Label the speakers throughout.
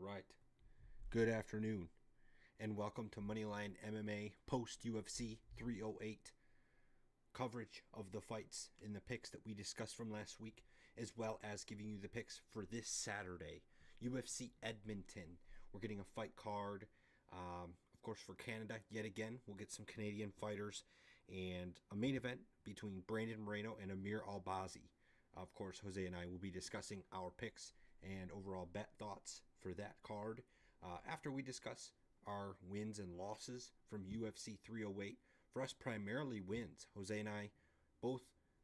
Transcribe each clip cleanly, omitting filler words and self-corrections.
Speaker 1: right. Good afternoon, and welcome to Moneyline MMA post UFC 308 coverage of the fights in the picks that we discussed from last week, as well as giving you the picks for this Saturday. UFC Edmonton. We're getting a fight card, of course, for Canada yet again. We'll get some Canadian fighters and a main event between Brandon Moreno and Amir Albazi. Of course, Jose and I will be discussing our picks and overall bet thoughts for that card after we discuss our wins and losses from UFC 308. For us, primarily wins. Jose and I both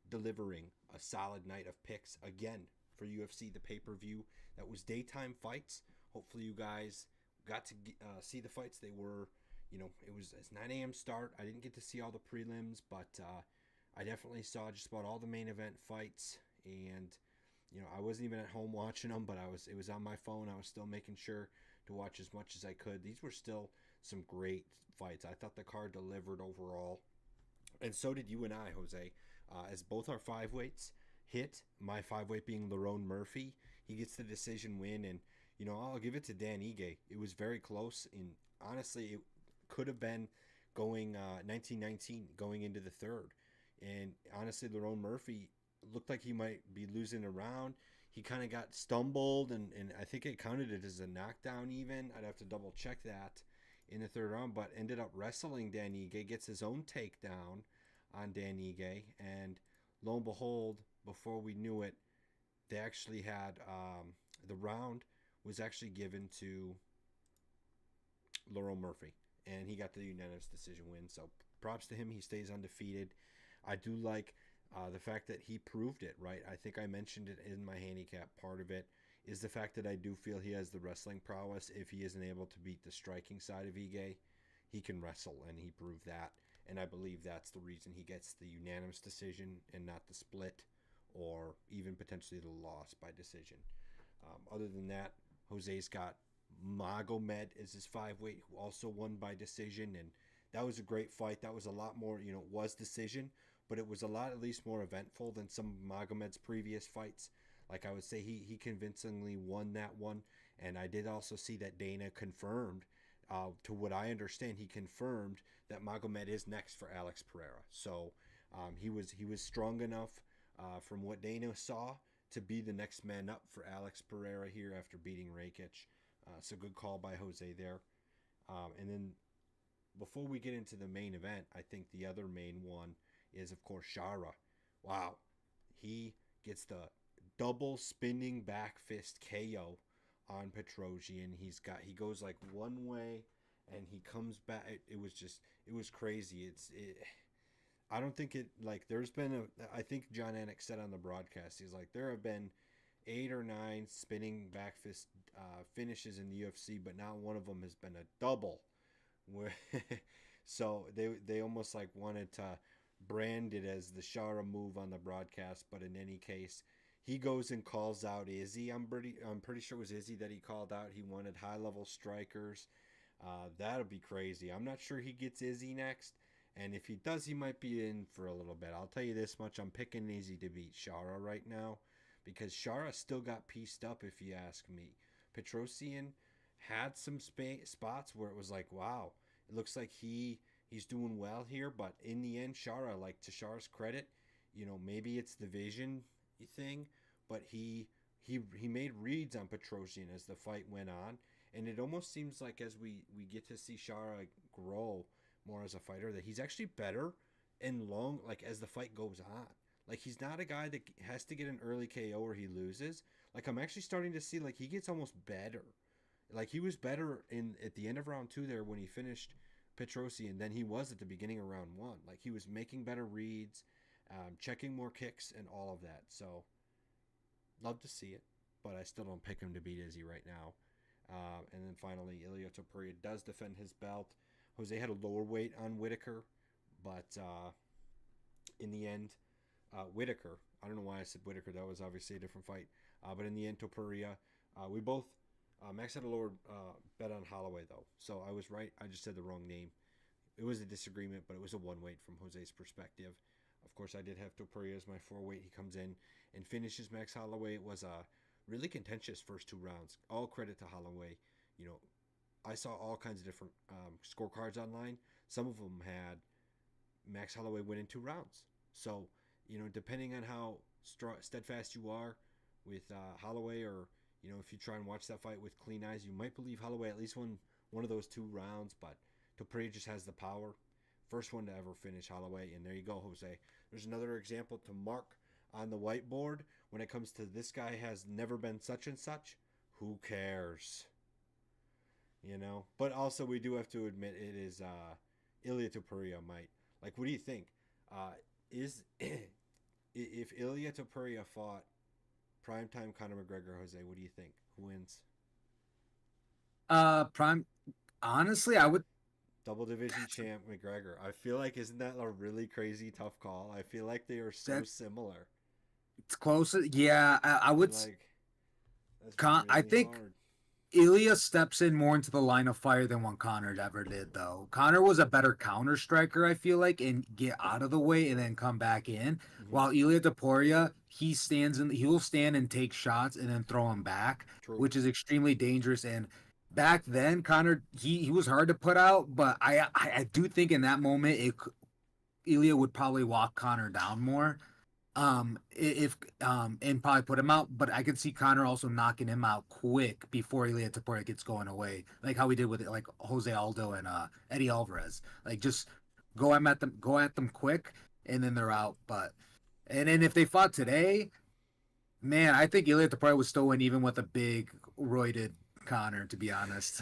Speaker 1: delivering a solid night of picks again for UFC, the pay-per-view. That was daytime fights. Hopefully you guys got to see the fights. They were, it was a 9 a.m. start. I didn't get to see all the prelims, but I definitely saw just about all the main event fights. And I wasn't even at home watching them, but it was on my phone. I was still making sure to watch as much as I could. These were still some great fights. I thought the card delivered overall, and so did you and I, Jose. As both our five weights hit, my five weight being Lerone Murphy, he gets the decision win, and I'll give it to Dan Ige. It was very close, and honestly, it could have been going 19-19 going into the third, and honestly, Lerone Murphy looked like he might be losing a round. He kind of got stumbled, and I think it counted it as a knockdown even. I'd have to double check that in the third round, but ended up wrestling Dan Ige, gets his own takedown on Dan Ige, and lo and behold, before we knew it, they actually had the round was actually given to Lerone Murphy, and he got the unanimous decision win. So props to him. He stays undefeated. I do like the fact that he proved it, right? I think I mentioned it in my handicap. Part of it is the fact that I do feel he has the wrestling prowess. If he isn't able to beat the striking side of Ige, he can wrestle, and he proved that. And I believe that's the reason he gets the unanimous decision and not the split or even potentially the loss by decision. Other than that, Jose's got Magomed as his five weight, who also won by decision, and that was a great fight. That was a lot more, it was decision, but it was a lot at least more eventful than some of Magomed's previous fights. Like I would say, he convincingly won that one, and I did also see that Dana confirmed, to what I understand, he confirmed that Magomed is next for Alex Pereira. So he was strong enough from what Dana saw to be the next man up for Alex Pereira here after beating Rakic. So good call by Jose there. And then before we get into the main event, I think the other main one is, of course, Shara. Wow. He gets the double spinning back fist KO on Petrosian. He goes like one way and he comes back. It was crazy. I don't think there's been I think John Anik said on the broadcast, he's like, there have been 8 or 9 spinning back fist finishes in the UFC, but not one of them has been a double. So they almost like wanted to brand it as the Shara move on the broadcast, but in any case, he goes and calls out Izzy. I'm pretty sure it was Izzy that he called out. He wanted high level strikers. That'll be crazy. I'm not sure he gets Izzy next, and if he does, he might be in for a little bit. I'll tell you this much: I'm picking Izzy to beat Shara right now, because Shara still got pieced up, if you ask me. Petrosian had some spots where it was like, wow, it looks like he's doing well here, but in the end, Shara, like, to Shara's credit, maybe it's the vision thing, but he made reads on Petrosian as the fight went on, and it almost seems like as we get to see Shara grow more as a fighter, that he's actually better and long, like, as the fight goes on. Like, he's not a guy that has to get an early KO or he loses. Like, I'm actually starting to see, like, he gets almost better. Like, he was better at the end of round 2 there when he finished Petrosian than he was at the beginning of round 1. Like, he was making better reads, checking more kicks, and all of that. So, love to see it, but I still don't pick him to beat Izzy right now. And then finally, Ilia Topuria does defend his belt. Jose had a lower weight on Whitaker, but in the end, Whitaker, I don't know why I said Whitaker, that was obviously a different fight, but in the end, Topuria, we both, Max had a lower bet on Holloway, though, so I was right. I just said the wrong name. It was a disagreement, but it was a one weight from Jose's perspective. Of course, I did have Topuria as my 4 weight. He comes in and finishes Max Holloway. It was a really contentious first 2 rounds. All credit to Holloway. You know, I saw all kinds of different scorecards online. Some of them had Max Holloway winning 2 rounds. So, depending on how steadfast you are with Holloway, or if you try and watch that fight with clean eyes, you might believe Holloway at least won one of those 2 rounds. But Topuria just has the power. First one to ever finish Holloway, and there you go, Jose. There's another example to mark on the whiteboard when it comes to this guy has never been such and such. Who cares? But also we do have to admit it is Ilia Topuria might. Like, what do you think? Is if Ilia Topuria fought primetime Conor McGregor, Jose, what do you think? Who wins?
Speaker 2: Prime. Honestly, I would.
Speaker 1: Double division champ McGregor. I feel like, isn't that a really crazy tough call? I feel like they are so
Speaker 2: That
Speaker 1: similar.
Speaker 2: it's close. Yeah, I would.
Speaker 1: Like, that's
Speaker 2: I
Speaker 1: really
Speaker 2: think
Speaker 1: hard.
Speaker 2: Ilya steps in more into the line of fire than what Connor ever did, though. Connor was a better counter striker, I feel like, and get out of the way and then come back in.
Speaker 1: Mm-hmm.
Speaker 2: While Ilya Taporia, he will stand and take shots and then throw them back,
Speaker 1: True.
Speaker 2: which is extremely dangerous. And back then, Connor, he was hard to put out, but I do think in that moment, Ilya would probably walk Connor down more. If and probably put him out, but I could see Connor also knocking him out quick before Ilia Topuria gets going away, like how we did with it, like Jose Aldo and Eddie Alvarez. Like, just go at them quick, and then they're out. But and then if they fought today, man, I think Ilia Topuria would still win even with a big roided Connor, to be honest.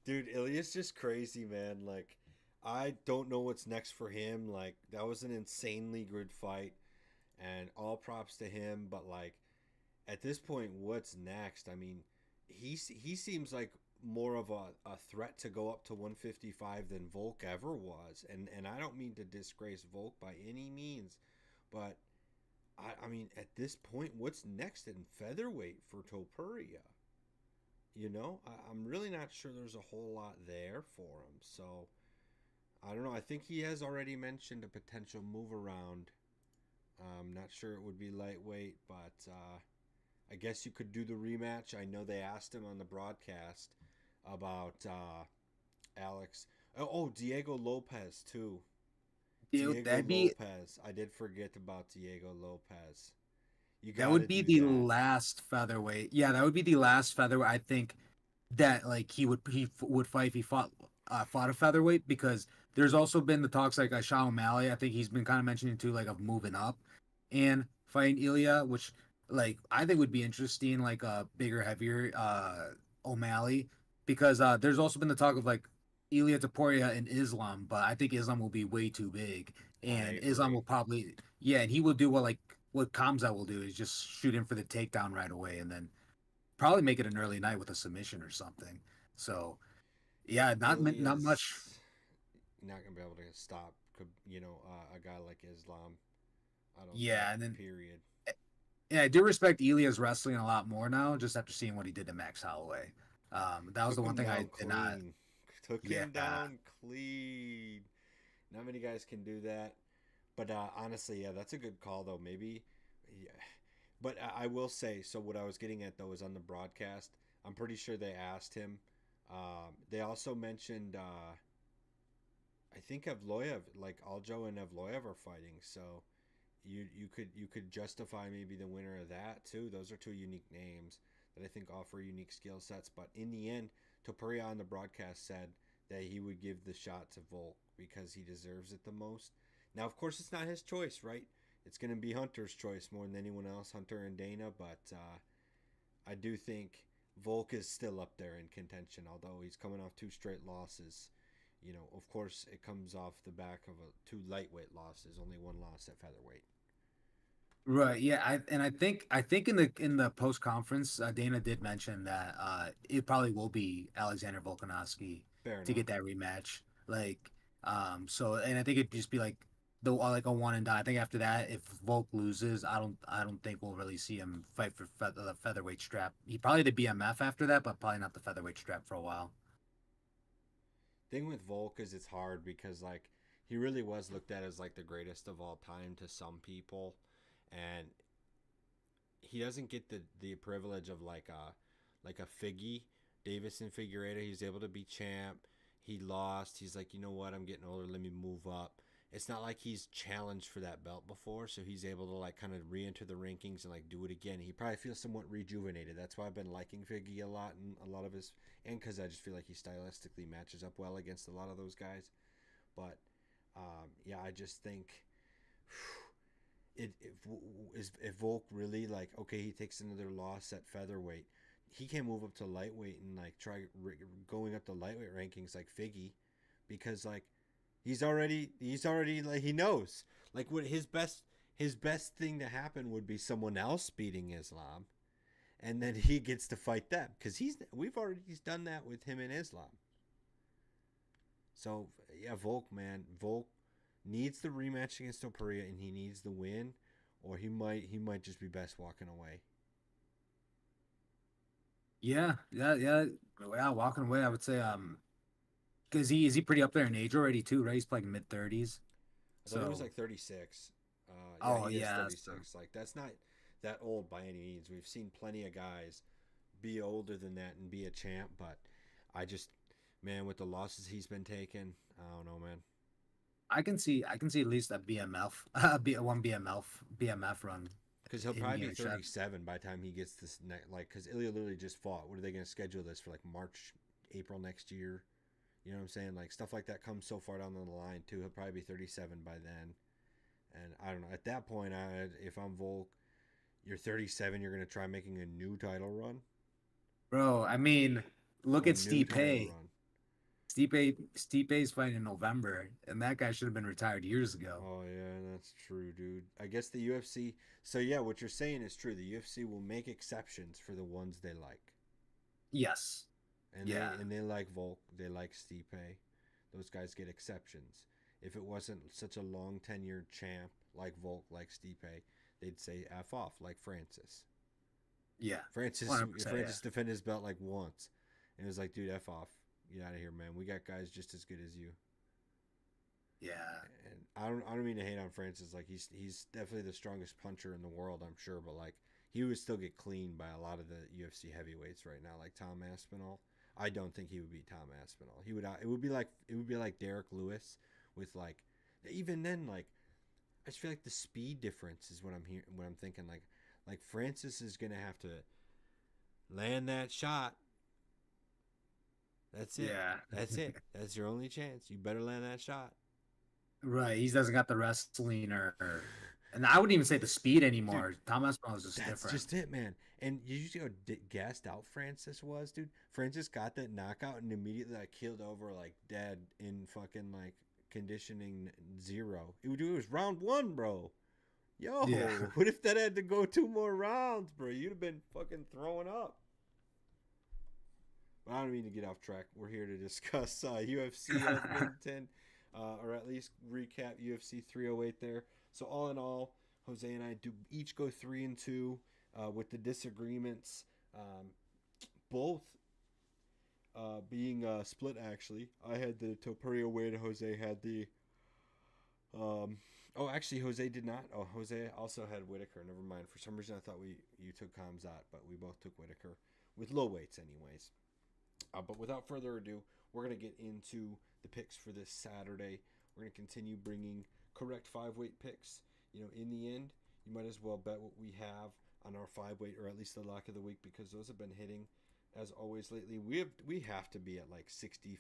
Speaker 1: Dude, Ilya's just crazy, man. Like, I don't know what's next for him. Like, that was an insanely good fight, and all props to him. But, like, at this point, what's next? I mean, he seems like more of a threat to go up to 155 than Volk ever was. And I don't mean to disgrace Volk by any means, but I mean, at this point, what's next in featherweight for Topuria? I'm really not sure there's a whole lot there for him. So I don't know. I think he has already mentioned a potential move around. I'm not sure it would be lightweight, but I guess you could do the rematch. I know they asked him on the broadcast about Alex. Diego Lopez too.
Speaker 2: Dude,
Speaker 1: Diego Lopez. I did forget about Diego Lopez. You
Speaker 2: that
Speaker 1: got to
Speaker 2: would be
Speaker 1: do
Speaker 2: the
Speaker 1: that.
Speaker 2: last featherweight. Yeah, that would be the last featherweight. I think that like would fight if he fought a featherweight, because there's also been the talks like Sean O'Malley. I think he's been kind of mentioning too, like, of moving up and fighting Ilya, which, like, I think would be interesting, like a bigger, heavier O'Malley, because there's also been the talk of like Ilya Taporia and Islam, but I think Islam will be way too big,
Speaker 1: I
Speaker 2: and Islam
Speaker 1: agree.
Speaker 2: will probably, yeah, and he will do what Kamza will do, is just shoot in for the takedown right away, and then probably make it an early night with a submission or something. So yeah, not much.
Speaker 1: Ilya's not gonna be able to stop, a guy like Islam. I don't think.
Speaker 2: Yeah, and then
Speaker 1: Period.
Speaker 2: yeah, I do respect Elia's wrestling a lot more now, just after seeing what he did to Max Holloway. That was the
Speaker 1: Took
Speaker 2: one
Speaker 1: him
Speaker 2: thing I
Speaker 1: down
Speaker 2: did not.
Speaker 1: clean. Took
Speaker 2: Yeah,
Speaker 1: him down clean. Not many guys can do that. But honestly, yeah, that's a good call though. Maybe, yeah. But I will say, so what I was getting at though is on the broadcast. I'm pretty sure they asked him. They also mentioned, I think Evloev, like Aljo and Evloev are fighting. So you could justify maybe the winner of that too. Those are two unique names that I think offer unique skill sets. But in the end, Topuria on the broadcast said that he would give the shot to Volk because he deserves it the most. Now, of course, it's not his choice, right? It's going to be Hunter's choice more than anyone else, Hunter and Dana. But I do think Volk is still up there in contention, although he's coming off 2 straight losses. Of course, it comes off the back of two lightweight losses, only one loss at featherweight.
Speaker 2: right. Yeah, I think in the post conference, Dana did mention that it probably will be Alexander Volkanovski
Speaker 1: Fair
Speaker 2: to
Speaker 1: enough.
Speaker 2: get that rematch. Like, so, and I think it'd just be like the like a one and done. I think after that, if Volk loses, I don't think we'll really see him fight for the featherweight strap. He probably the BMF after that, but probably not the featherweight strap for a while.
Speaker 1: Thing with Volk is it's hard because like he really was looked at as like the greatest of all time to some people, and he doesn't get the privilege of like a Figgy Davison Figueroa. He's able to be champ. He lost. He's like, you know what? I'm getting older. Let me move up. It's not like he's challenged for that belt before, so he's able to like kind of re-enter the rankings and like do it again. He probably feels somewhat rejuvenated. That's why I've been liking Figgy a lot and a lot of his, and because I just feel like he stylistically matches up well against a lot of those guys. But yeah, I just think if Volk really like okay, he takes another loss at featherweight, he can't move up to lightweight and like try going up the lightweight rankings like Figgy, because like he's already like he knows like what his best thing to happen would be someone else beating Islam, and then he gets to fight them because he's done that with him and Islam. So yeah, Volk needs the rematch against Topuria, and he needs the win, or he might just be best walking away.
Speaker 2: Yeah. Walking away, I would say, because he pretty up there in age already too, right? He's playing mid 30s.
Speaker 1: I thought he was
Speaker 2: So,
Speaker 1: like 36. Yeah,
Speaker 2: oh
Speaker 1: he is
Speaker 2: yeah, so
Speaker 1: 36. Like that's not that old by any means. We've seen plenty of guys be older than that and be a champ, but I just man with the losses he's been taking, I don't know, man.
Speaker 2: I can see at least a BMF, one BMF run
Speaker 1: Because he'll
Speaker 2: in
Speaker 1: probably
Speaker 2: me
Speaker 1: be
Speaker 2: or Chef.
Speaker 1: 37 by the time he gets this next. Like, because Ilya literally just fought. What are they going to schedule this for? Like March, April next year? You know what I'm saying? Like stuff like that comes so far down the line too. He'll probably be 37 by then. And I don't know. At that point, if I'm Volk, you're 37. You're going to try making a new title run.
Speaker 2: Bro, I mean, look
Speaker 1: A
Speaker 2: at
Speaker 1: new title
Speaker 2: Stipe.
Speaker 1: run.
Speaker 2: Stipe's fighting in November, and that guy should have been retired years ago.
Speaker 1: Oh yeah, that's true, dude. I guess the UFC. So yeah, what you're saying is true. The UFC will make exceptions for the ones they like,
Speaker 2: Yes.
Speaker 1: and they
Speaker 2: Yeah.
Speaker 1: and they like Volk. They like Stipe. Those guys get exceptions. If it wasn't such a long tenured champ like Volk, like Stipe, they'd say f off like Francis.
Speaker 2: Yeah.
Speaker 1: Francis
Speaker 2: 100%. Yeah.
Speaker 1: Francis defended his belt like once, and it was like, dude, f off. Get out of here, man. We got guys just as good as you.
Speaker 2: Yeah.
Speaker 1: And I don't mean to hate on Francis. Like he's definitely the strongest puncher in the world, I'm sure. But like he would still get cleaned by a lot of the UFC heavyweights right now, like Tom Aspinall. I don't think he would beat Tom Aspinall. He would. It would be like Derek Lewis with like even then like I just feel like the speed difference is what I'm here what I'm thinking like Francis is gonna have to land that shot. That's it.
Speaker 2: Yeah.
Speaker 1: That's it. That's your only chance. You better land that shot.
Speaker 2: Right. He doesn't got the wrestling and I wouldn't even say the speed
Speaker 1: Dude,
Speaker 2: anymore. Thomas Brown is just
Speaker 1: that's
Speaker 2: different.
Speaker 1: just it, man. And you see how gassed out Francis was, dude. Francis got that knockout and immediately like keeled over like dead in fucking like conditioning zero. It was round one, bro. Yo,
Speaker 2: Yeah.
Speaker 1: what if that had to go 2 more rounds, bro? You'd have been fucking throwing up. But I don't mean to get off track. We're here to discuss UFC Edmonton, or at least recap UFC 308 there. So all in all, Jose and I do each go 3-2 with the disagreements, both being split. Actually, I had the Topuria win. Jose had the. Oh, actually, Jose did not. Oh, Jose also had Whitaker. Never mind. For some reason, I thought you took Kamzat, but we both took Whitaker with low weights, anyways. But without further ado, we're going to get into the picks for this Saturday. We're going to continue bringing correct 5-weight picks. You know, in the end, you might as well bet what we have on our 5-weight, or at least the lock of the week, because those have been hitting as always lately. We have to be at like 65-70%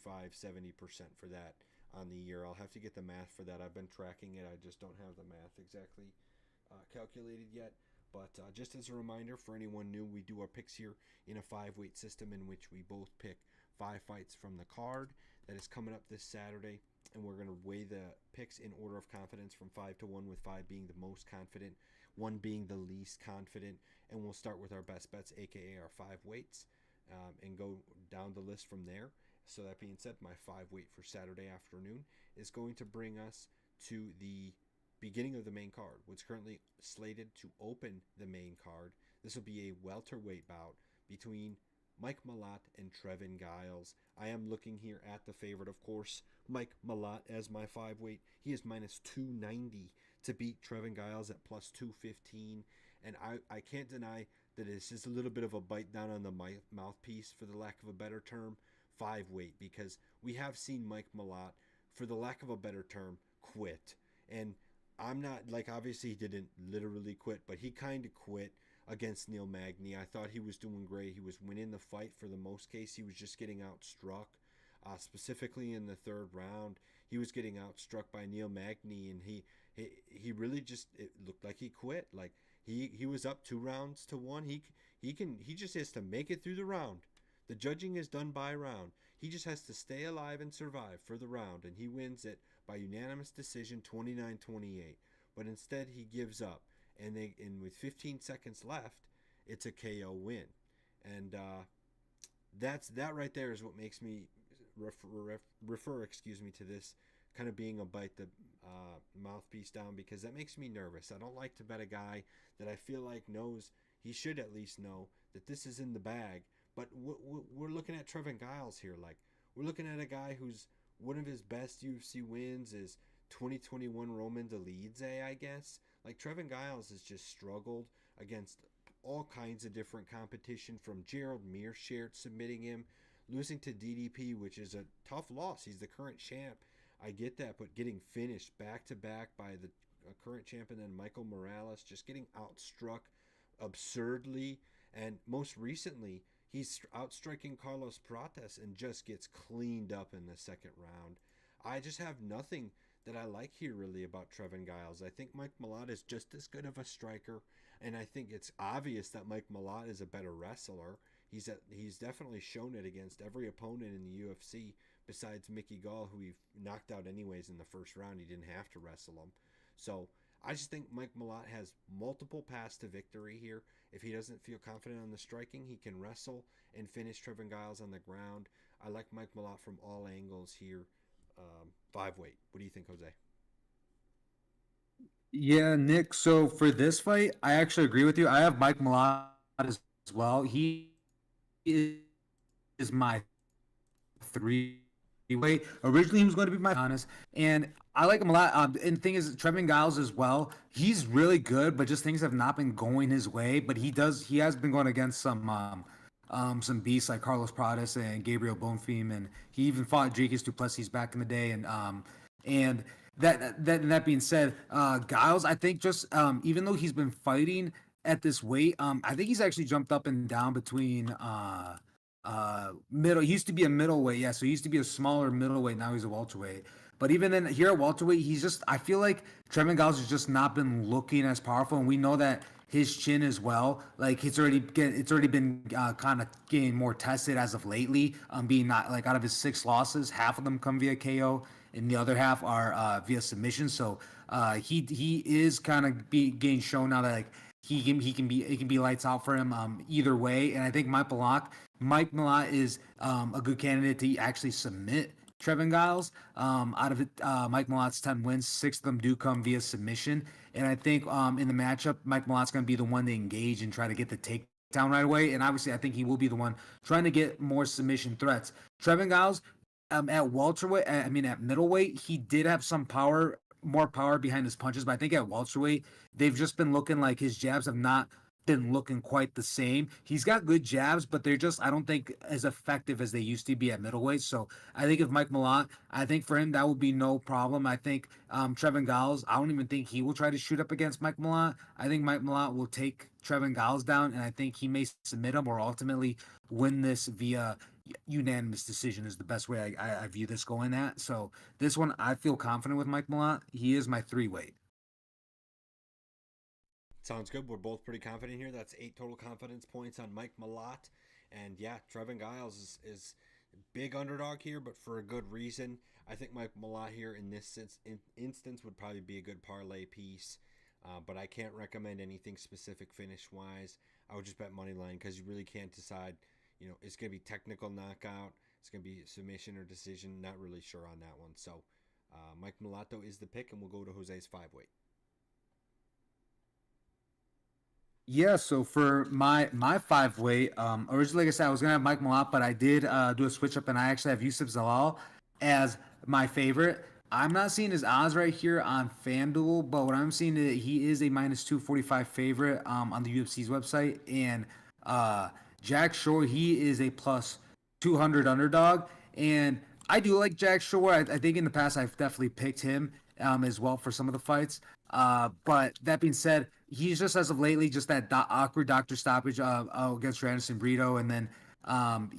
Speaker 1: for that on the year. I'll have to get the math for that. I've been tracking it. I just don't have the math exactly calculated yet. But just as a reminder for anyone new, we do our picks here in a 5-weight system in which we both pick 5 fights from the card that is coming up this Saturday. And we're going to weigh the picks in order of confidence from 5 to 1, with 5 being the most confident, 1 being the least confident. And we'll start with our best bets, aka our 5 weights, and go down the list from there. So that being said, my 5-weight for Saturday afternoon is going to bring us to the beginning of the main card, what's currently slated to open the main card. This will be a welterweight bout between Mike Malott and Trevin Giles. I am looking here at the favorite, of course, Mike Malott as my 5-weight. He is minus 290 to beat Trevin Giles at plus 215. And I can't deny that this is a little bit of a bite down on the mouthpiece, for the lack of a better term, 5 weight, because we have seen Mike Malott, for the lack of a better term, quit. And I'm not like, obviously he didn't literally quit, but he kind of quit against Neil Magny. I thought he was doing great. He was winning the fight for the most case. He was just getting outstruck. Specifically in the third round, he was getting outstruck by Neil Magny, and he really just, it looked like he quit. Like he was up 2 rounds to 1. He just has to make it through the round. The judging is done by round. He just has to stay alive and survive for the round, and he wins it by unanimous decision, 29-28. But instead, he gives up, and with 15 seconds left, it's a KO win, and that right there is what makes me refer to this kind of being a bite the mouthpiece down, because that makes me nervous. I don't like to bet a guy that I feel like knows, he should at least know, that this is in the bag. But we're looking at Trevin Giles here. Like, we're looking at a guy who's, one of his best UFC wins is 2021 Roman Dolidze, I guess. Like, Trevin Giles has just struggled against all kinds of different competition, from Gerald Meerschaert submitting him, losing to DDP, which is a tough loss. He's the current champ. I get that, but getting finished back to back by the current champ, and then Michael Morales, just getting outstruck absurdly. And most recently, he's outstriking Carlos Prates and just gets cleaned up in the second round. I just have nothing that I like here really about Trevin Giles. I think Mike Malott is just as good of a striker, and I think it's obvious that Mike Malott is a better wrestler. He's definitely shown it against every opponent in the UFC besides Mickey Gall, who he knocked out anyways in the first round. He didn't have to wrestle him. So I just think Mike Malott has multiple paths to victory here. If he doesn't feel confident on the striking, he can wrestle and finish Trevin Giles on the ground. I like Mike Malott from all angles here. 5-weight. What do you think, Jose?
Speaker 2: Yeah, Nick. So for this fight, I actually agree with you. I have Mike Malott as well. He is my 3-weight. Originally, he was going to be my honest, and I like him a lot. And the thing is, Trevin Giles as well. He's really good, but just things have not been going his way. But he has been going against some beasts like Carlos Prates and Gabriel Bonfim, and he even fought Dricus du Plessis back in the day. And that being said, Giles, I think just even though he's been fighting at this weight, I think he's actually jumped up and down between middle. He used to be a middleweight, yeah. So he used to be a smaller middleweight. Now he's a welterweight. But even then, here at welterweight, I feel like Trevin Giles has just not been looking as powerful, and we know that his chin as well. Like it's already been kind of getting more tested as of lately. Being not like out of his 6 losses, half of them come via KO, and the other half are via submission. So he is kind of getting shown now that like it can be lights out for him either way. And I think Mike Malott is a good candidate to actually submit Trevin Giles. Out of it, Mike Malott's 10 wins, 6 of them do come via submission. And I think in the matchup, Mike Malott's going to be the one to engage and try to get the takedown right away. And obviously, I think he will be the one trying to get more submission threats. Trevin Giles, at welterweight, at middleweight, he did have some power, more power behind his punches. But I think at welterweight, they've just been looking like his jabs have not been looking quite the same. He's got good jabs, but they're just, I don't think, as effective as they used to be at middleweight. So I think if Mike Malott, I think for him that would be no problem. I think Trevin Giles, I don't even think he will try to shoot up against Mike Malott. I think Mike Malott will take Trevin Giles down, and I think he may submit him or ultimately win this via unanimous decision is the best way I view this going at. So this one, I feel confident with Mike Malott. He is my 3-weight.
Speaker 1: Sounds good. We're both pretty confident here. That's 8 total confidence points on Mike Malott. And yeah, Trevin Giles is big underdog here, but for a good reason. I think Mike Malott here in this instance would probably be a good parlay piece. But I can't recommend anything specific finish-wise. I would just bet money line because you really can't decide. It's going to be technical knockout. It's going to be submission or decision. Not really sure on that one. So Mike Malott is the pick, and we'll go to Jose's 5-weight.
Speaker 2: Yeah, so for my 5-weight, originally, like I said, I was gonna have Mike Malott, but I did do a switch up, and I actually have Yusuf Zalal as my favorite. I'm not seeing his odds right here on FanDuel, but what I'm seeing is he is a minus 245 favorite on the UFC's website. And uh, Jack Shore, he is a plus 200 underdog. And I do like Jack Shore. I think in the past I've definitely picked him as well for some of the fights. But that being said, he's just as of lately just that awkward doctor stoppage against Anderson Brito, and then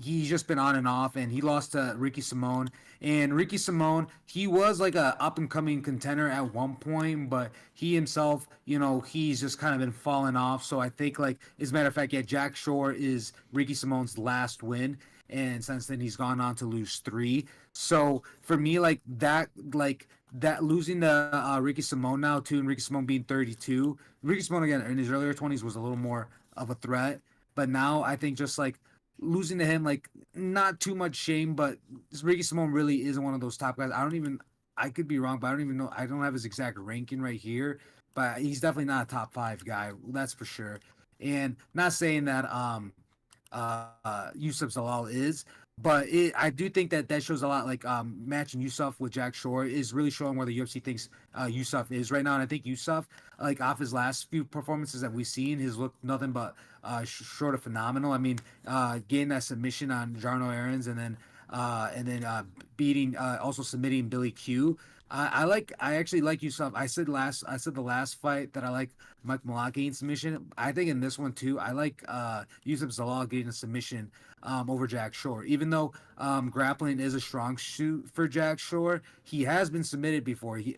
Speaker 2: he's just been on and off, and he lost to Ricky Simone. And Ricky Simone, he was like a up and coming contender at one point, but he himself, he's just kind of been falling off. So I think, like, as a matter of fact, yeah, Jack Shore is Ricky Simone's last win, and since then he's gone on to lose three. So for me, like that losing to Ricky Simone now too, and Ricky Simone being 32, Ricky Simone again in his earlier 20s was a little more of a threat, but now I think just like losing to him, like not too much shame, but Ricky Simone really isn't one of those top guys. I could be wrong, but I don't even know. I don't have his exact ranking right here, but he's definitely not a top five guy. That's for sure. And not saying that Yusuf Zalal is. But I do think that shows a lot. Like matching Yusuf with Jack Shore is really showing where the UFC thinks Yusuf is right now. And I think Yusuf, like off his last few performances that we've seen, has looked nothing but short of phenomenal. I mean, getting that submission on Jarno Aarons, and then beating, also submitting Billy Q. I actually like Yusuf. I said the last fight that I like Mike Malak getting submission. I think in this one too, I like Yusuf Zalal getting a submission over Jack Shore. Even though grappling is a strong suit for Jack Shore, he has been submitted before. He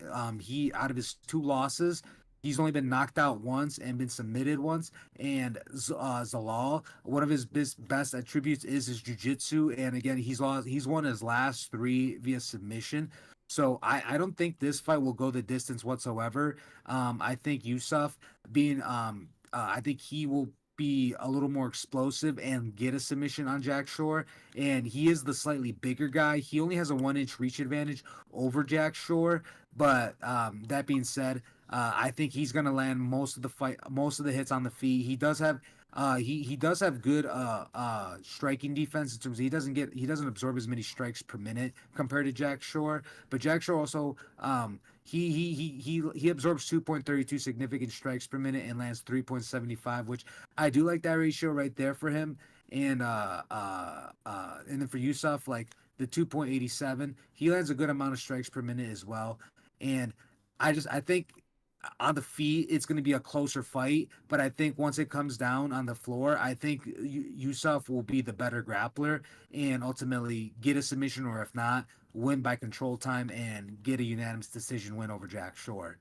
Speaker 2: out of his two losses, he's only been knocked out once and been submitted once. And Zalal, one of his best attributes is his jiu-jitsu. And again, he's won his last three via submission. So I don't think this fight will go the distance whatsoever. I think Yusuf being I think he will be a little more explosive and get a submission on Jack Shore. And he is the slightly bigger guy. He only has a 1 inch reach advantage over Jack Shore. But that being said, I think he's gonna land most of the hits on the feet. He does have good striking defense in terms of he doesn't absorb as many strikes per minute compared to Jack Shore. But Jack Shore also he absorbs 2.32 significant strikes per minute and lands 3.75, which I do like that ratio right there for him. And then for Yusuf, like the 2.87, he lands a good amount of strikes per minute as well. And I think on the feet, it's going to be a closer fight. But I think once it comes down on the floor, I think Yusuf will be the better grappler and ultimately get a submission, or if not, win by control time and get a unanimous decision win over Jack Shore.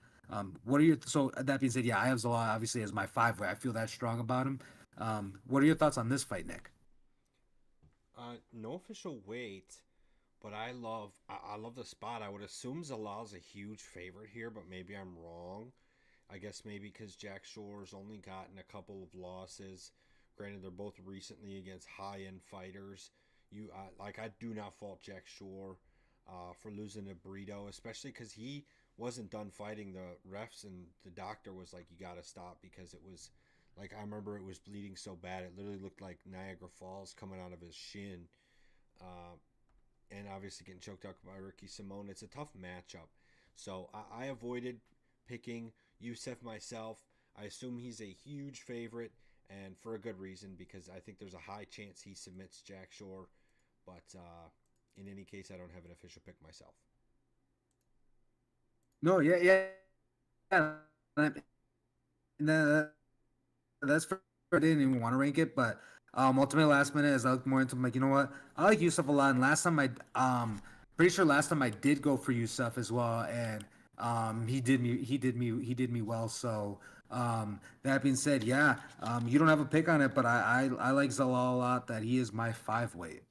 Speaker 2: What are your so that being said, yeah, I have Zalal obviously as my five way. I feel that strong about him. What are your thoughts on this fight, Nick?
Speaker 1: No official weight, but I love the spot. I would assume Zalal's a huge favorite here, but maybe I'm wrong. I guess maybe because Jack Shore's only gotten a couple of losses. Granted, they're both recently against high end fighters. I do not fault Jack Shore for losing to Brito, especially because he wasn't done fighting. The refs and the doctor was like, "You got to stop," because it was like I remember it was bleeding so bad it literally looked like Niagara Falls coming out of his shin. Uh, and obviously getting choked out by Ricky Simone. It's a tough matchup. So I avoided picking Youssef myself. I assume he's a huge favorite, and for a good reason, because I think there's a high chance he submits Jack Shore. But in any case, I don't have an official pick myself.
Speaker 2: No, yeah, yeah, yeah. That, that's for I didn't even want to rank it, but ultimately last minute as I looked more into, I'm like, you know what? I like Yusuf a lot. And last time pretty sure last time I did go for Yusuf as well, and he did me well. So that being said, yeah, you don't have a pick on it, but I like Zalal a lot. That he is my five weight.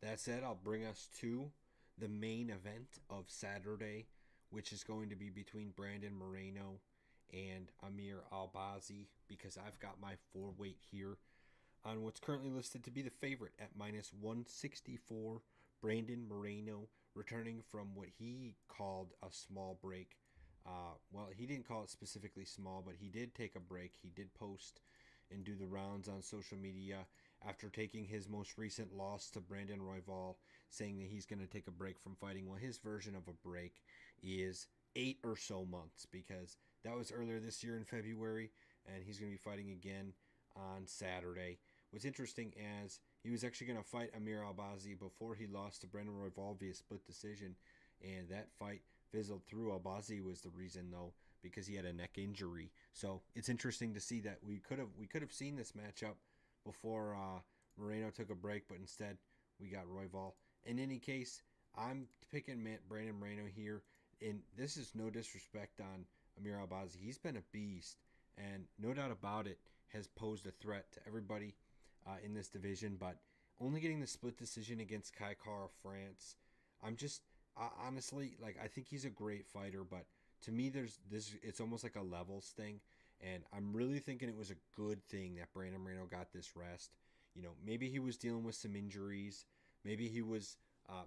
Speaker 1: That said, I'll bring us to the main event of Saturday, which is going to be between Brandon Moreno and Amir Albazi, because I've got my four weight here on what's currently listed to be the favorite at minus 164. Brandon Moreno returning from what he called a small break. Well, he didn't call it specifically small, but he did take a break. He did post and do the rounds on social media after taking his most recent loss to Brandon Royval, saying that he's going to take a break from fighting. Well, his version of a break is 8 or so months, because that was earlier this year in February, and he's going to be fighting again on Saturday. What's interesting is he was actually going to fight Amir Albazi before he lost to Brandon Royval via split decision, and that fight fizzled through. Albazi was the reason, though, because he had a neck injury. So it's interesting to see that we could have seen this matchup before Moreno took a break, but instead we got Royval. In any case, I'm picking Brandon Moreno here, and this is no disrespect on Amir Albazi. He's been a beast, and no doubt about it, has posed a threat to everybody in this division. But only getting the split decision against Kai Kara France, I'm just honestly, like, I think he's a great fighter, but to me, there's this. It's almost like a levels thing, and I'm really thinking it was a good thing that Brandon Moreno got this rest. Maybe he was dealing with some injuries. Maybe he was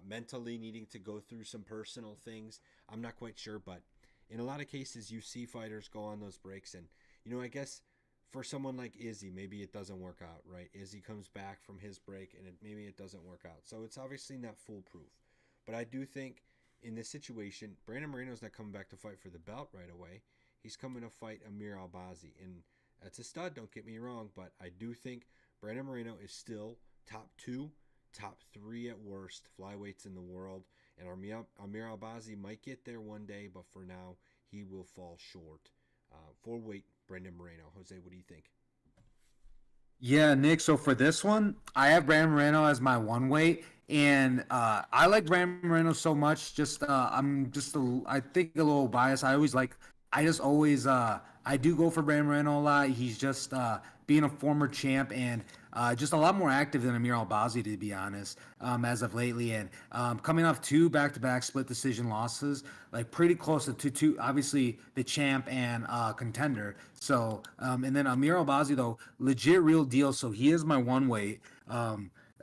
Speaker 1: mentally needing to go through some personal things. I'm not quite sure, but in a lot of cases, you see fighters go on those breaks, and I guess for someone like Izzy, maybe it doesn't work out, right? Izzy comes back from his break, and maybe it doesn't work out. So it's obviously not foolproof. But I do think in this situation, Brandon Moreno's not coming back to fight for the belt right away. He's coming to fight Amir Albazi, and that's a stud. Don't get me wrong, but I do think Brandon Moreno is still top two, top three at worst flyweights in the world, and Amir Albazi might get there one day, but for now he will fall short. For weight, Brandon Moreno. Jose, what do you think?
Speaker 2: Yeah, Nick. So for this one, I have Brandon Moreno as my one weight, and I like Brandon Moreno so much. Just I think a little biased. I just always, I do go for Brandon Moreno a lot. He's just being a former champ and just a lot more active than Amir Albazi, to be honest, as of lately. And coming off two back-to-back split decision losses, like pretty close to two, obviously the champ and contender. So, and then Amir Albazi, though, legit real deal. So he is my one weight.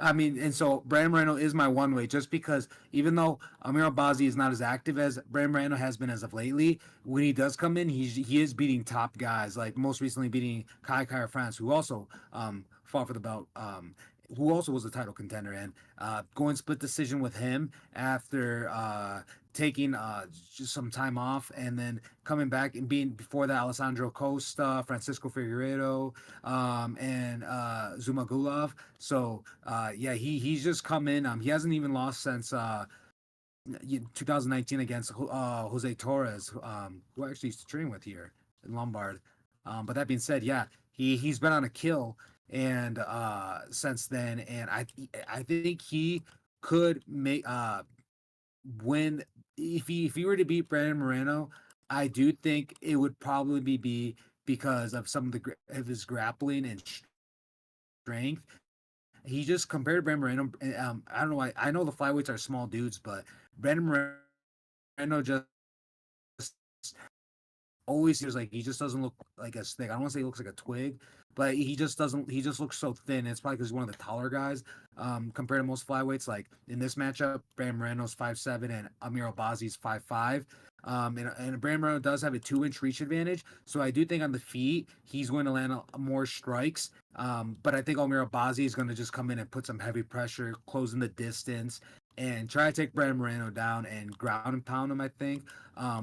Speaker 2: I mean, and so Brandon Moreno is my one weight just because even though Amir Albazi is not as active as Brandon Moreno has been as of lately, when he does come in, he is beating top guys, like most recently beating Kai Kara France, who also fought for the belt, who also was a title contender, and going split decision with him after taking just some time off and then coming back and being before that Alessandro Costa, Francisco Figueiredo, and Zumagulov. So yeah, he's just come in. He hasn't even lost since 2019 against Jose Torres, who I actually used to train with here in Lombard. But that being said, yeah, he's been on a kill and since then, and I think he could make win if he were to beat Brandon Moreno. I do think it would probably be because of some of of his grappling and strength. He just compared to Brandon Moreno. I don't know why. I know the flyweights are small dudes, but Brandon Moreno just always seems like he just doesn't look like a snake. I don't want to say he looks like a twig, but he just doesn't. He just looks so thin. It's probably because he's one of the taller guys compared to most flyweights. Like in this matchup, Brandon Moreno's 5'7" and Amir Albazi's 5'5". And Brandon Moreno does have a 2-inch reach advantage, so I do think on the feet he's going to land more strikes. But I think Amir Albazi is going to just come in and put some heavy pressure, closing the distance, and try to take Brandon Moreno down and ground and pound him. I think,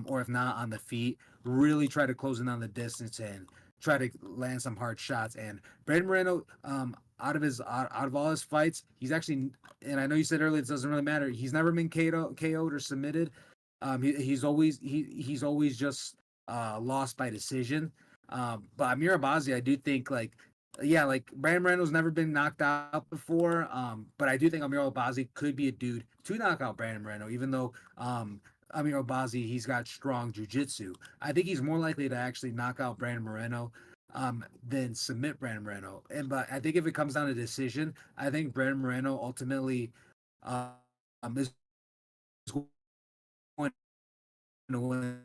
Speaker 2: or if not on the feet, really try to close in on the distance and try to land some hard shots. And Brandon Moreno, out of all his fights, he's actually, and I know you said earlier it doesn't really matter. He's never been KO'd or submitted. He's always just lost by decision. But Amir Abazi, I do think like Brandon Moreno's never been knocked out before. But I do think Amir Abazi could be a dude to knock out Brandon Moreno, even though Amir Abazi, he's got strong jujitsu. I think he's more likely to actually knock out Brandon Moreno than submit Brandon Moreno. But I think if it comes down to decision, I think Brandon Moreno ultimately is going to win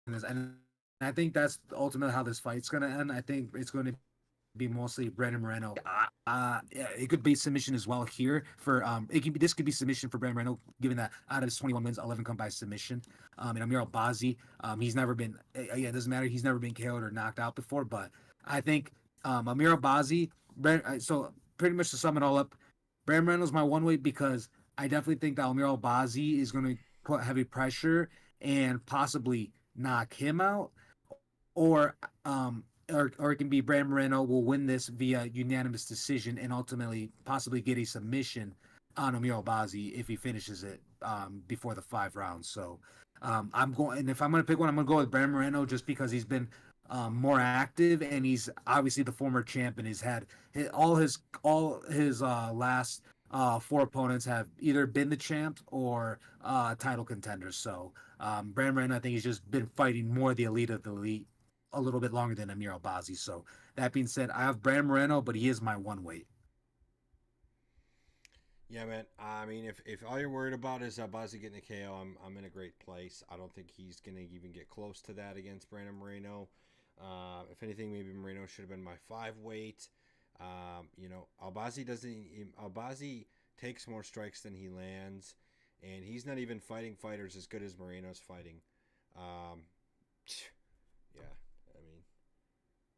Speaker 2: this. And I think that's ultimately how this fight's going to end. I think it's going to be mostly Brandon Moreno. Yeah, it could be submission as well here for this could be submission for Brandon Moreno, given that out of his 21 wins, 11 come by submission. And Amir Albazi, he's never been it doesn't matter, he's never been KO'd or knocked out before, but I think Amir Albazi, so pretty much to sum it all up, Brandon Moreno's my one weight because I definitely think that Almir Albazi is going to put heavy pressure and possibly knock him out, or or it can be Brandon Moreno will win this via unanimous decision and ultimately possibly get a submission on Amir Albazi if he finishes it before the 5 rounds. So I'm going, and if I'm going to pick one, I'm going to go with Brandon Moreno just because he's been more active and he's obviously the former champ and he's had all his last 4 opponents have either been the champs or title contenders. So Brandon Moreno, I think he's just been fighting more the elite of the elite a little bit longer than Amir Albazi. So that being said, I have Brandon Moreno, but he is my one weight.
Speaker 1: Yeah, man. I mean, if all you're worried about is Albazi getting a KO, I'm in a great place. I don't think he's gonna even get close to that against Brandon Moreno. If anything, maybe Moreno should have been my 5 weight. Albazi doesn't. Albazi takes more strikes than he lands, and he's not even fighting fighters as good as Moreno's fighting. Um, yeah, I mean,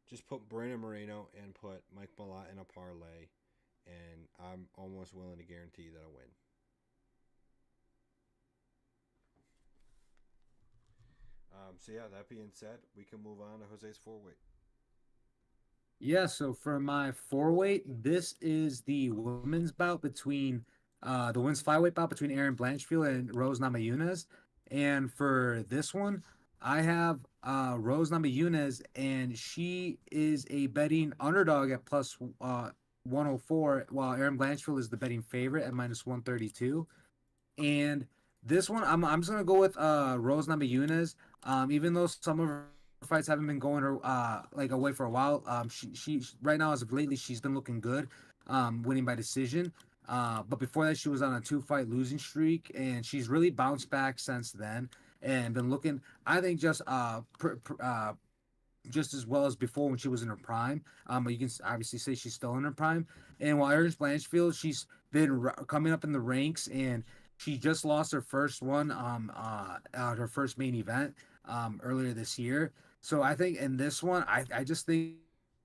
Speaker 1: just put Brandon Moreno and put Mike Malott in a parlay, and I'm almost willing to guarantee that I'll win. So yeah, that being said, we can move on to Jose's 4 weight.
Speaker 2: Yeah, so for my 4 weight, this is the women's bout between the women's flyweight bout between Erin Blanchfield and Rose Namajunas. And for this one, I have Rose Namajunas, and she is a betting underdog at plus 104, while Erin Blanchfield is the betting favorite at minus 132. And this one, I'm just gonna go with Rose Namajunas. Even though some of her fights haven't been going her like away for a while, she right now as of lately she's been looking good, winning by decision. But before that, she was on a 2 fight losing streak, and she's really bounced back since then and been looking. I think just as well as before when she was in her prime. But you can obviously say she's still in her prime. And while Erin Blanchfield, she's been coming up in the ranks, and she just lost her first one, her first main event, earlier this year. So I think in this one, I just think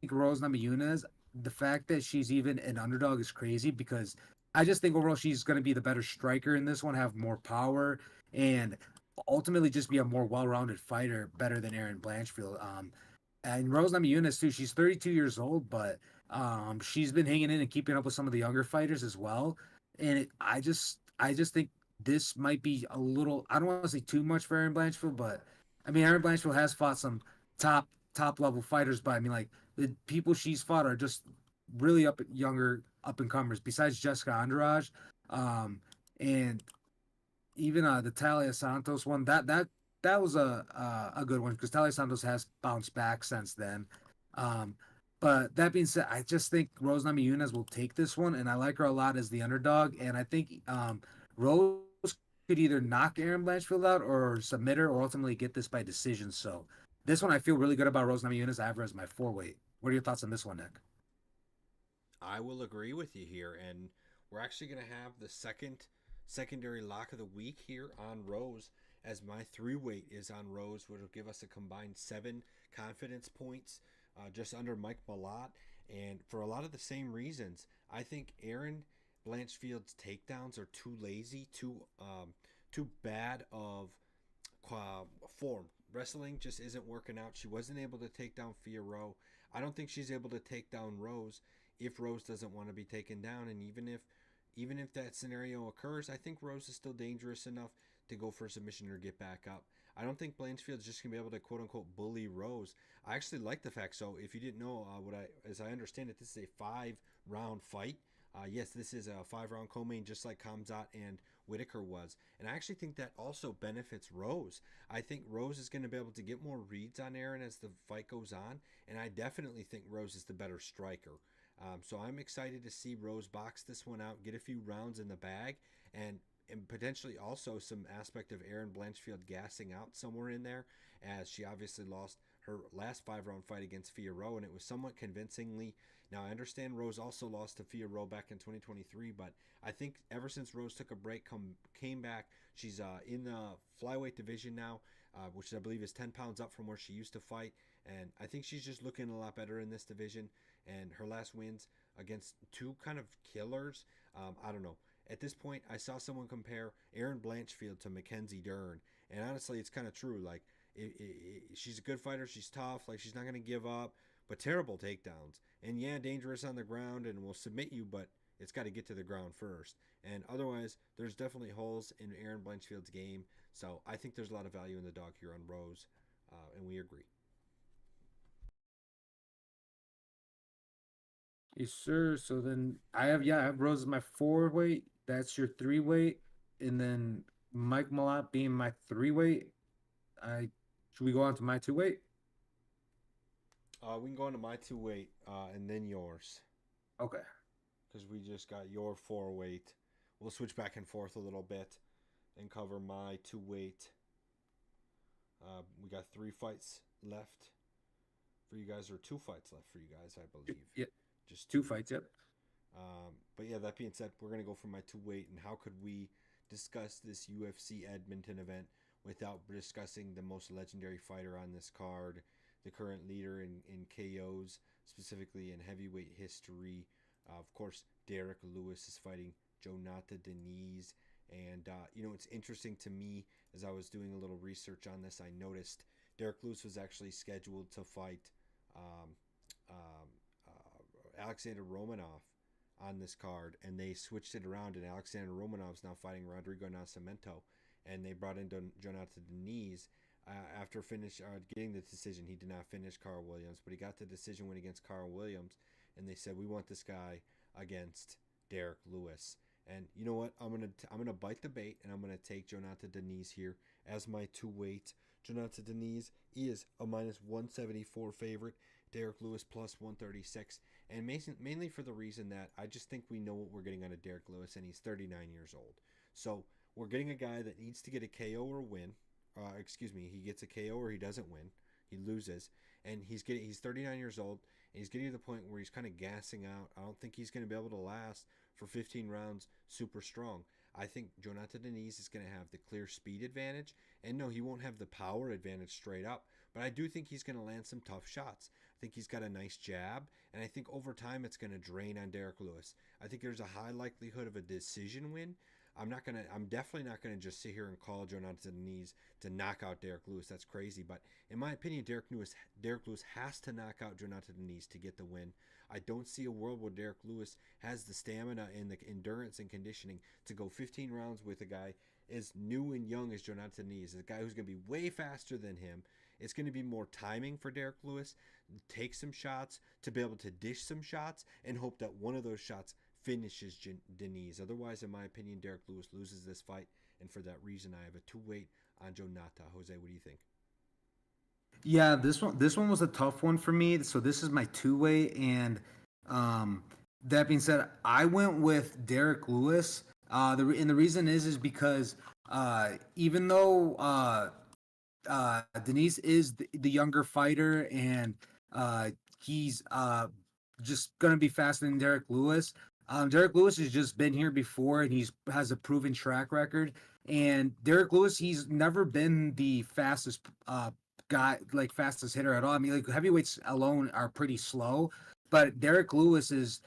Speaker 2: Rose Namajunas, the fact that she's even an underdog is crazy because I just think overall she's going to be the better striker in this one, have more power, and ultimately just be a more well-rounded fighter, better than Erin Blanchfield. And Rose Namajunas too. She's 32 years old, but she's been hanging in and keeping up with some of the younger fighters as well. And I just think this might be a little. I don't want to say too much for Erin Blanchfield, but I mean Erin Blanchfield has fought some top level fighters, but I mean like the people she's fought are just really younger up and comers. Besides Jessica Andrade, and even the Talia Santos one, that was a good one because Talia Santos has bounced back since then. Um, but that being said, I just think Rose Namajunas will take this one, and I like her a lot as the underdog. And I think Rose could either knock Erin Blanchfield out or submit her, or ultimately get this by decision. So this one, I feel really good about Rose Namajunas. I have her as my 4 weight. What are your thoughts on this one, Nick?
Speaker 1: I will agree with you here, and we're actually going to have the secondary lock of the week here on Rose, as my 3 weight is on Rose, which will give us a combined 7 confidence points, just under Mike Malott. And for a lot of the same reasons, I think Erin Blanchfield's takedowns are too lazy, too bad of form. Wrestling just isn't working out. She wasn't able to take down Fiorot. I don't think she's able to take down Rose if Rose doesn't want to be taken down. And even if that scenario occurs, I think Rose is still dangerous enough to go for a submission or get back up. I don't think Blanchfield's just gonna be able to quote unquote bully Rose. I actually like the fact. So if you didn't know, as I understand it, this is a 5 round fight. Yes, this is a 5 round co-main, just like Kamzat and Whitaker was. And I actually think that also benefits Rose. I think Rose is going to be able to get more reads on Erin as the fight goes on. And I definitely think Rose is the better striker. So I'm excited to see Rose box this one out, get a few rounds in the bag, and potentially also some aspect of Erin Blanchfield gassing out somewhere in there, as she obviously lost her last 5 round fight against Fiorot, and it was somewhat convincingly. Now, I understand Rose also lost to Fiorot back in 2023, but I think ever since Rose took a break, came back, she's in the flyweight division now, which I believe is 10 pounds up from where she used to fight. And I think she's just looking a lot better in this division. And her last wins against two kind of killers. I don't know. At this point, I saw someone compare Erin Blanchfield to Mackenzie Dern, and honestly, it's kind of true. Like, she's a good fighter. She's tough. Like, she's not going to give up, but terrible takedowns. And yeah, dangerous on the ground and will submit you, but it's got to get to the ground first. And otherwise, there's definitely holes in Erin Blanchfield's game. So I think there's a lot of value in the dog here on Rose, and we agree.
Speaker 2: Yes, sir. So then I have Rose as my 4 weight. That's your 3 weight, and then Mike Malott being my 3 weight. I Should we go on to my 2 weight?
Speaker 1: We can go into my two weight and then yours
Speaker 2: Okay.
Speaker 1: because we just got your four weight. We'll switch back and forth a little bit and cover my two weight. We got three fights left for you guys, or two fights left for you guys, I believe.
Speaker 2: Yeah,
Speaker 1: Just
Speaker 2: two
Speaker 1: two.
Speaker 2: fights. Yep.
Speaker 1: But yeah, that being said, we're gonna go for my two weight, and how could we discuss this UFC Edmonton event without discussing the most legendary fighter on this card, the current leader in KOs, specifically in heavyweight history. Of course, Derek Lewis is fighting Jonata Denise, and it's interesting to me as I was doing a little research on this. I noticed Derek Lewis was actually scheduled to fight um, um, Alexander Romanov on this card, and they switched it around, and Alexander Romanov's now fighting Rodrigo Nascimento, and they brought in Jonathan Denise. After getting the decision, he did not finish Carl Williams, but he got the decision win against Carl Williams, and they said we want this guy against Derek Lewis. And you know what? I'm gonna bite the bait, and I'm gonna take Jonathan Denise here as my two weight. Jonathan Denise, he is a minus 174 favorite. Derek Lewis plus 136, and mainly for the reason that I just think we know what we're getting out of Derek Lewis, and he's 39 years old. So we're getting a guy that needs to get a KO or win. Excuse me, he gets a KO or he doesn't win. He loses, and he's 39 years old, and he's getting to the point where he's kind of gassing out. I don't think he's going to be able to last for 15 rounds super strong. I think Jonathan Denise is going to have the clear speed advantage, and no, he won't have the power advantage straight up, but I do think he's going to land some tough shots. I think he's got a nice jab, and I think over time it's going to drain on Derek Lewis. I think there's a high likelihood of a decision win. I'm definitely not gonna just sit here and call Jonathan Denise to knock out Derek Lewis. That's crazy. But in my opinion, Derek Lewis has to knock out Jonathan Denise to get the win. I don't see a world where Derek Lewis has the stamina and the endurance and conditioning to go 15 rounds with a guy as new and young as Jonathan Denise, a guy who's gonna be way faster than him. It's going to be more timing for Derek Lewis, take some shots, to be able to dish some shots, and hope that one of those shots finishes Denise. Otherwise, in my opinion, Derek Lewis loses this fight, and for that reason, I have a two weight on Jonata. Jose, what do you think?
Speaker 2: Yeah, this one was a tough one for me. So this is my 2 weight, and um, that being said, I went with Derek Lewis. And the reason is because even though Denise is the younger fighter, and he's just gonna be faster than Derek Lewis. Derek Lewis has just been here before, and he's has a proven track record. And Derek Lewis, he's never been the fastest guy, like fastest hitter at all. I mean, like heavyweights alone are pretty slow, but Derek Lewis is.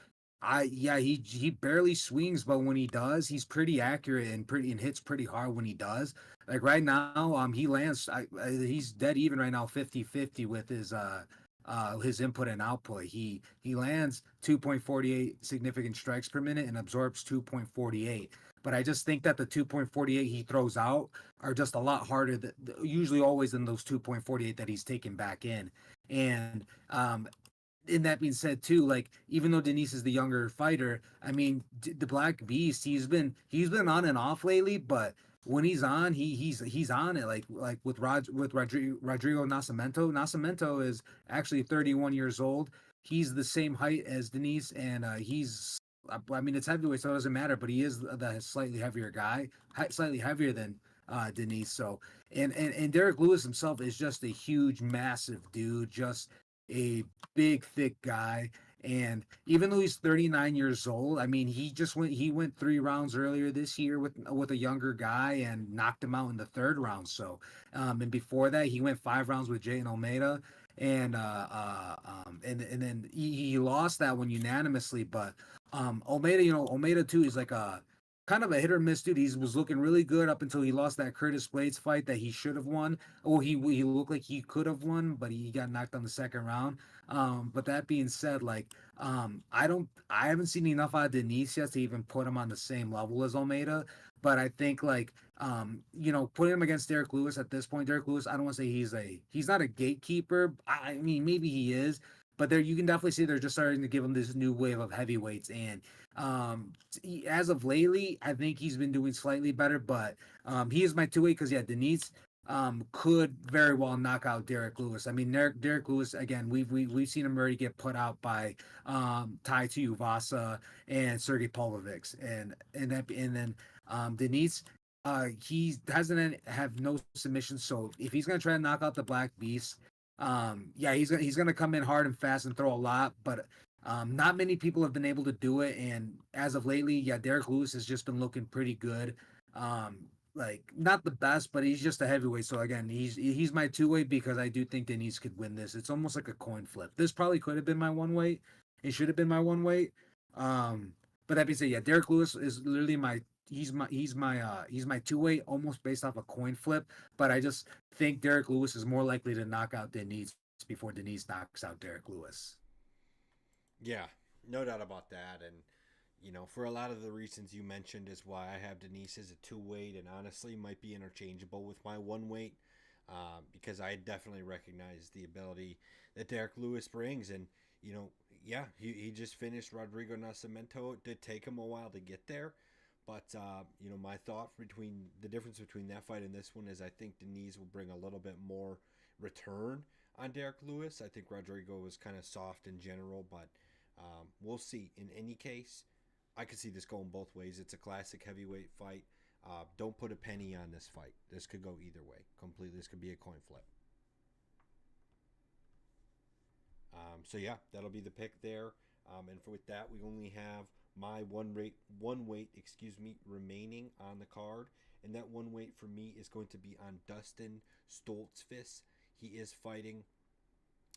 Speaker 2: He barely swings, but when he does, he's pretty accurate and hits pretty hard when he does. Like right now, he lands. He's dead even right now, 50-50 with his input and output. He lands 2.48 significant strikes per minute and absorbs 2.48. But I just think that the 2.48 he throws out are just a lot harder, usually always than those 2.48 that he's taken back in. And in that being said too, like even though Denise is the younger fighter, I mean the Black Beast, he's been on and off lately, but when he's on, he's on it. Like with Rodrigo Nascimento. Nascimento is actually 31 years old. He's the same height as Denise, and I mean it's heavyweight, so it doesn't matter. But he is the slightly heavier guy, slightly heavier than Denise. So and Derek Lewis himself is just a huge, massive dude, just a big, thick guy. And even though he's 39 years old, I mean, he went 3 rounds earlier this year with a younger guy and knocked him out in the third round. So, and before that, he went 5 rounds with Jay Almeida. And then he lost that one unanimously. But Almeida, Almeida too is like a kind of a hit or miss dude. He was looking really good up until he lost that Curtis Blades fight that he should have won. Oh, he looked like he could have won, but he got knocked on the second round. But that being said, like I haven't seen enough out of Denise yet to even put him on the same level as Almeida. But I think like putting him against Derek Lewis at this point, Derek Lewis, I don't want to say he's not a gatekeeper. I mean, maybe he is, but there you can definitely see they're just starting to give him this new wave of heavyweights. And as of lately, I think he's been doing slightly better. But he is my two-way because yeah, Denise could very well knock out Derek Lewis. I mean, Derek Lewis again. We've seen him already get put out by Tai Tuivasa and Sergey Pavlovich, and then Denise. He doesn't have no submissions, so if he's gonna try to knock out the Black Beast, yeah, he's gonna come in hard and fast and throw a lot, but not many people have been able to do it. And as of lately, yeah, Derek Lewis has just been looking pretty good. Like not the best, but he's just a heavyweight. So again, he's my two-way because I do think Denise could win this. It's almost like a coin flip. This probably could have been my one weight. It should have been my one weight. But that being said, yeah, Derek Lewis is literally my he's my two-way almost based off a coin flip. But I just think Derek Lewis is more likely to knock out Denise before Denise knocks out Derek Lewis.
Speaker 1: Yeah, no doubt about that. And for a lot of the reasons you mentioned is why I have Denise as a two weight, and honestly might be interchangeable with my one weight, because I definitely recognize the ability that Derek Lewis brings. And yeah, he just finished Rodrigo Nascimento. It did take him a while to get there, but my thought between the difference between that fight and this one is I think Denise will bring a little bit more return on Derek Lewis. I think Rodrigo was kind of soft in general, but we'll see. In any case, I could see this going both ways. It's a classic heavyweight fight. Don't put a penny on this fight. This could go either way. Completely, this could be a coin flip. So yeah, that'll be the pick there. With that, we only have my one weight, remaining on the card, and that one weight for me is going to be on Dustin Stoltzfus. He is fighting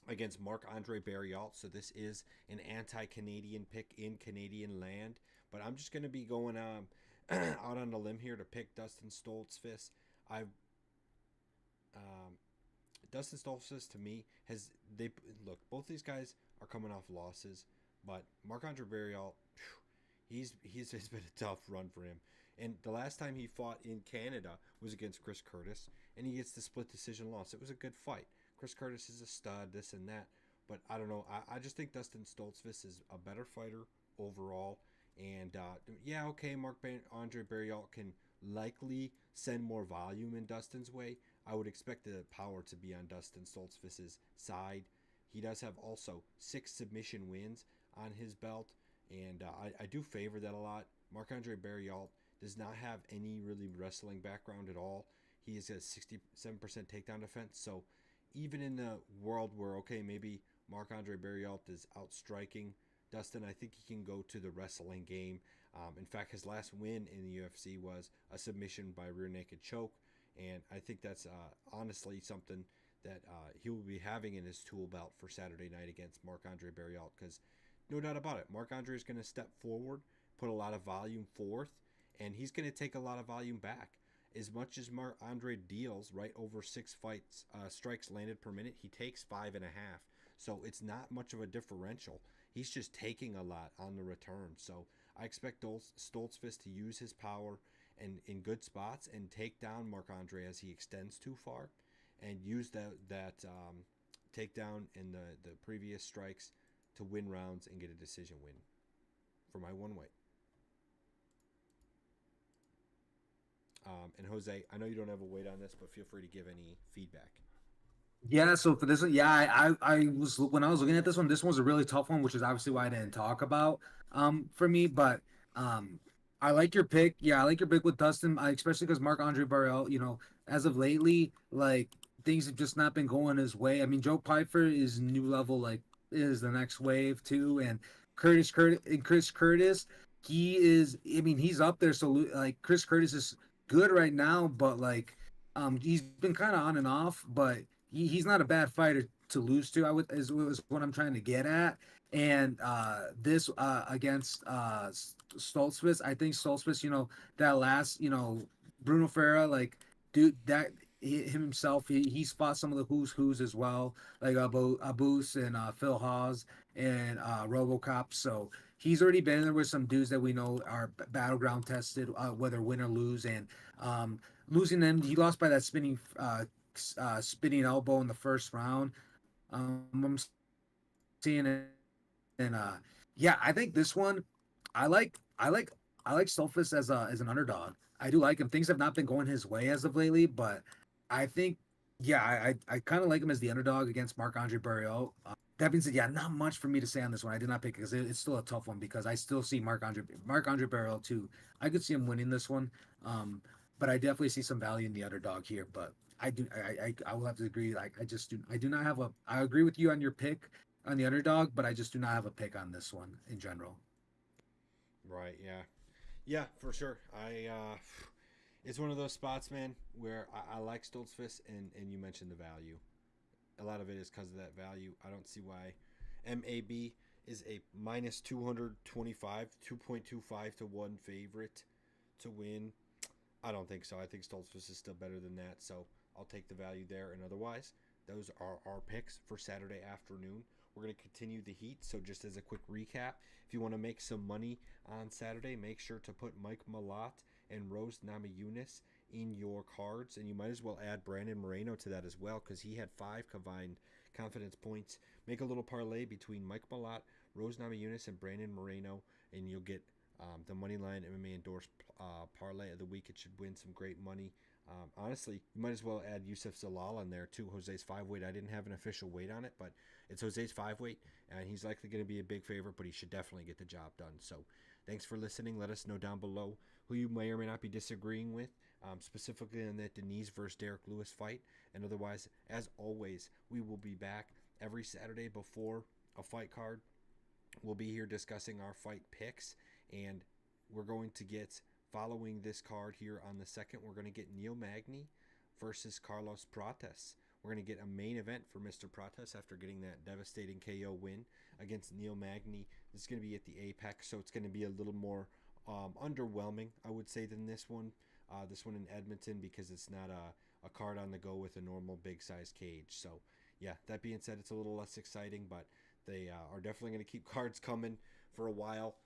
Speaker 1: against Marc Andre Barrialt, so this is an anti-Canadian pick in Canadian land. But I'm just going to be going out on a limb here to pick Dustin Stoltzfus. I've Dustin Stoltzfus to me has they look both these guys are coming off losses, but Marc Andre Barrialt, he's it's been a tough run for him. And the last time he fought in Canada was against Chris Curtis, and he gets the split decision loss. It was a good fight. Chris Curtis is a stud, this and that. But I don't know. I just think Dustin Stoltzfus is a better fighter overall. And yeah, okay, Andre Barrialt can likely send more volume in Dustin's way. I would expect the power to be on Dustin Stoltzfus's side. He does have also 6 submission wins on his belt, and I do favor that a lot. Marc Andre Barrialt does not have any really wrestling background at all. He is a 67% takedown defense, so even in the world where, okay, maybe Marc Andre Barrialt is outstriking Dustin, I think he can go to the wrestling game. In fact, his last win in the UFC was a submission by rear naked choke, and I think that's honestly something that he will be having in his tool belt for Saturday night against Marc Andre Barrialt, because no doubt about it, Marc Andre is going to step forward, put a lot of volume forth, and he's going to take a lot of volume back. As much as Marc Andre deals right over 6 strikes landed per minute, he takes 5.5. So it's not much of a differential. He's just taking a lot on the return. So I expect Stoltzfus to use his power and in good spots and take down Marc Andre as he extends too far, and use that takedown and the previous strikes to win rounds and get a decision win for my one weight. And Jose, I know you don't have a weight on this, but feel free to give any feedback.
Speaker 2: Yeah, so for this one, yeah, I was when I was looking at this one was a really tough one, which is obviously why I didn't talk about for me. But I like your pick. Yeah, I like your pick with Dustin, especially because Marc Andre Barrial, as of lately, like things have just not been going his way. I mean, Joe Pyfer is new level, like is the next wave too, and Chris Curtis, he is. I mean, he's up there. So like Chris Curtis is good right now, but like he's been kind of on and off, but he's not a bad fighter to lose to. I would is was what I'm trying to get at. And this against Stoltzfus, I think Stoltzfus, that last, Bruno Ferreira, like, dude, that him himself, he's fought some of the who's as well, like Abus and Phil Hawes and RoboCop. So he's already been in there with some dudes that we know are battleground tested, whether win or lose. And losing them, he lost by that spinning elbow in the first round. I'm seeing it, and yeah, I think this one, I like, I like, I like Stolfus as an underdog. I do like him. Things have not been going his way as of lately, but I think, yeah, I kind of like him as the underdog against Marc Andre Barrios. That being said, yeah, not much for me to say on this one. I did not pick it because it's still a tough one because I still see Marc Andre Barrios too. I could see him winning this one, um, but I definitely see some value in the underdog here. But I will have to agree. Like I do not have a. I agree with you on your pick on the underdog, but I just do not have a pick on this one in general.
Speaker 1: Right. Yeah. Yeah, for sure. It's one of those spots, man, where I like Stoltzfus, and you mentioned the value. A lot of it is because of that value. I don't see why MAB is a minus 225, 2.25 to 1 favorite to win. I don't think so. I think Stoltzfus is still better than that, so I'll take the value there. And otherwise, those are our picks for Saturday afternoon. We're going to continue the heat. So, just as a quick recap, if you want to make some money on Saturday, make sure to put Mike Malott and Rose Namajunas in your cards. And you might as well add Brandon Moreno to that as well because he had 5 combined confidence points. Make a little parlay between Mike Malott, Rose Namajunas, and Brandon Moreno, and you'll get the Moneyline MMA endorsed parlay of the week. It should win some great money. Honestly, you might as well add Yusuf Zalal on there too. Jose's 5 weight. I didn't have an official weight on it, but it's Jose's 5 weight, and he's likely going to be a big favorite, but he should definitely get the job done. So, thanks for listening. Let us know down below who you may or may not be disagreeing with, specifically on that Denise versus Derek Lewis fight. And otherwise, as always, we will be back every Saturday before a fight card. We'll be here discussing our fight picks, and we're going to get, following this card here on the second, we're going to get Neil Magny versus Carlos Prates. We're going to get a main event for Mr. Prates after getting that devastating KO win against Neil Magny. This is going to be at the Apex, so it's going to be a little more underwhelming, I would say, than this one. This one in Edmonton, because it's not a card on the go with a normal big size cage. So, yeah, that being said, it's a little less exciting, but they are definitely going to keep cards coming for a while.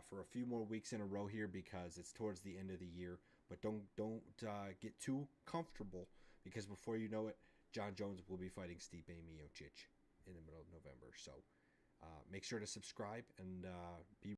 Speaker 1: For a few more weeks in a row here because it's towards the end of the year. But don't get too comfortable because before you know it, John Jones will be fighting Stipe Miocic in the middle of November. So make sure to subscribe and be